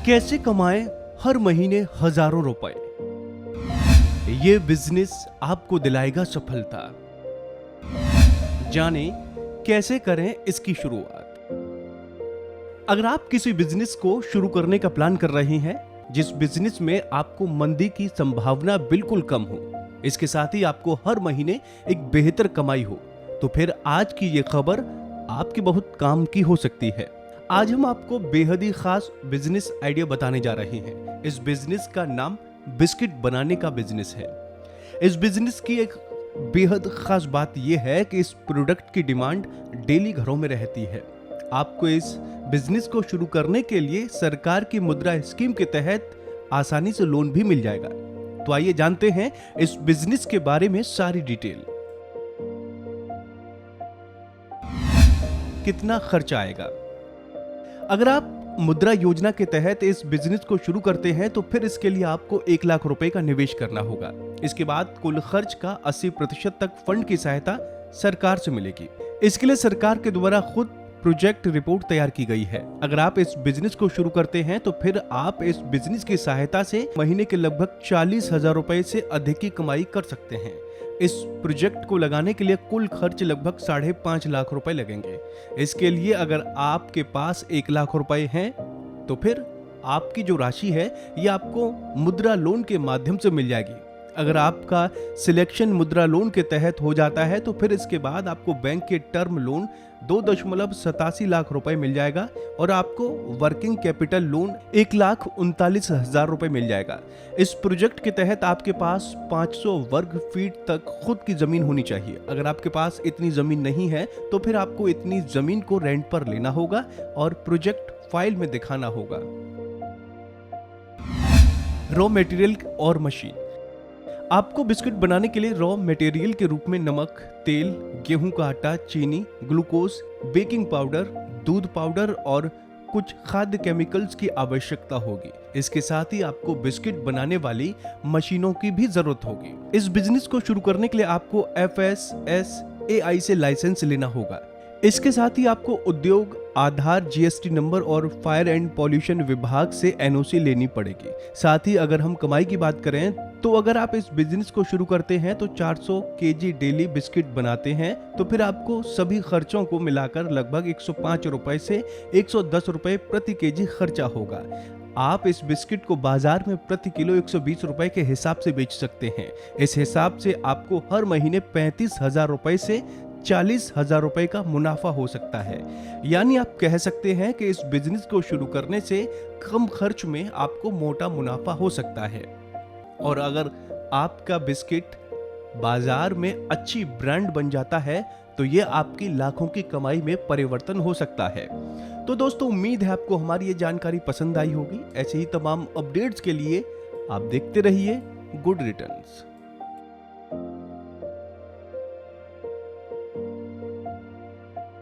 कैसे कमाएं हर महीने हजारों रुपए। ये बिजनेस आपको दिलाएगा सफलता। जाने कैसे करें इसकी शुरुआत। अगर आप किसी बिजनेस को शुरू करने का प्लान कर रहे हैं जिस बिजनेस में आपको मंदी की संभावना बिल्कुल कम हो, इसके साथ ही आपको हर महीने एक बेहतर कमाई हो, तो फिर आज की ये खबर आपके बहुत काम की हो सकती है। आज हम आपको बेहद ही खास बिजनेस आइडिया बताने जा रहे हैं। इस बिजनेस का नाम बिस्किट बनाने का बिजनेस है। इस बिजनेस की एक बेहद खास बात यह है कि इस प्रोडक्ट की डिमांड डेली घरों में रहती है। आपको इस बिजनेस को शुरू करने के लिए सरकार की मुद्रा स्कीम के तहत आसानी से लोन भी मिल जाएगा। तो आइए जानते हैं इस बिजनेस के बारे में सारी डिटेल। कितना खर्च आएगा? अगर आप मुद्रा योजना के तहत इस बिजनेस को शुरू करते हैं तो फिर इसके लिए आपको 1 लाख रुपए का निवेश करना होगा। इसके बाद कुल खर्च का 80% तक फंड की सहायता सरकार से मिलेगी। इसके लिए सरकार के द्वारा खुद प्रोजेक्ट रिपोर्ट तैयार की गई है। अगर आप इस बिजनेस को शुरू करते हैं तो फिर आप इस बिजनेस की सहायता से महीने के लगभग 40,000 रुपए से अधिक की कमाई कर सकते हैं। इस प्रोजेक्ट को लगाने के लिए कुल खर्च लगभग 5.5 लाख रुपए लगेंगे। इसके लिए अगर आपके पास 1 लाख रुपए हैं तो फिर आपकी जो राशि है ये आपको मुद्रा लोन के माध्यम से मिल जाएगी। अगर आपका सिलेक्शन मुद्रा लोन के तहत हो जाता है तो फिर इसके बाद आपको बैंक के टर्म लोन 2.87 लाख रुपए मिल जाएगा और आपको वर्किंग कैपिटल लोन 1,39,000 रुपए मिल जाएगा। इस प्रोजेक्ट के तहत आपके पास 500 वर्ग फीट तक खुद की जमीन होनी चाहिए। अगर आपके पास इतनी जमीन नहीं है तो फिर आपको इतनी जमीन को रेंट पर लेना होगा और प्रोजेक्ट फाइल में दिखाना होगा। रॉ मटेरियल और मशीन। आपको बिस्किट बनाने के लिए रॉ मटेरियल के रूप में नमक, तेल, गेहूं का आटा, चीनी, ग्लूकोज, बेकिंग पाउडर, दूध पाउडर और कुछ खाद्य केमिकल्स की आवश्यकता होगी। इसके साथ ही आपको बिस्किट बनाने वाली मशीनों की भी जरूरत होगी। इस बिजनेस को शुरू करने के लिए आपको FSSAI से लाइसेंस लेना होगा। इसके साथ ही आपको उद्योग आधार, GST नंबर और फायर एंड पॉल्यूशन विभाग से NOC लेनी पड़ेगी। साथ ही अगर हम कमाई की बात करें तो अगर आप इस बिजनेस को शुरू करते हैं तो 400 kg डेली बिस्किट बनाते हैं तो फिर आपको सभी खर्चों को मिलाकर लगभग 105 रुपए से 110 रुपए प्रति केजी खर्चा होगा। आप इस बिस्किट को बाजार में प्रति किलो 120 रुपए के हिसाब से बेच सकते हैं। इस हिसाब से आपको हर महीने 35,000 रुपए से 40,000 रुपए का मुनाफा हो सकता है। यानी आप कह सकते हैं कि इस बिजनेस को शुरू करने से कम खर्च में आपको मोटा मुनाफा हो सकता है। और अगर आपका बिस्किट बाजार में अच्छी ब्रांड बन जाता है तो ये आपकी लाखों की कमाई में परिवर्तन हो सकता है। तो दोस्तों, उम्मीद है आपको हमारी ये जानकारी पसंद आई होगी। ऐसे ही तमाम अपडेट्स के लिए आप देखते रहिए गुड रिटर्न्स।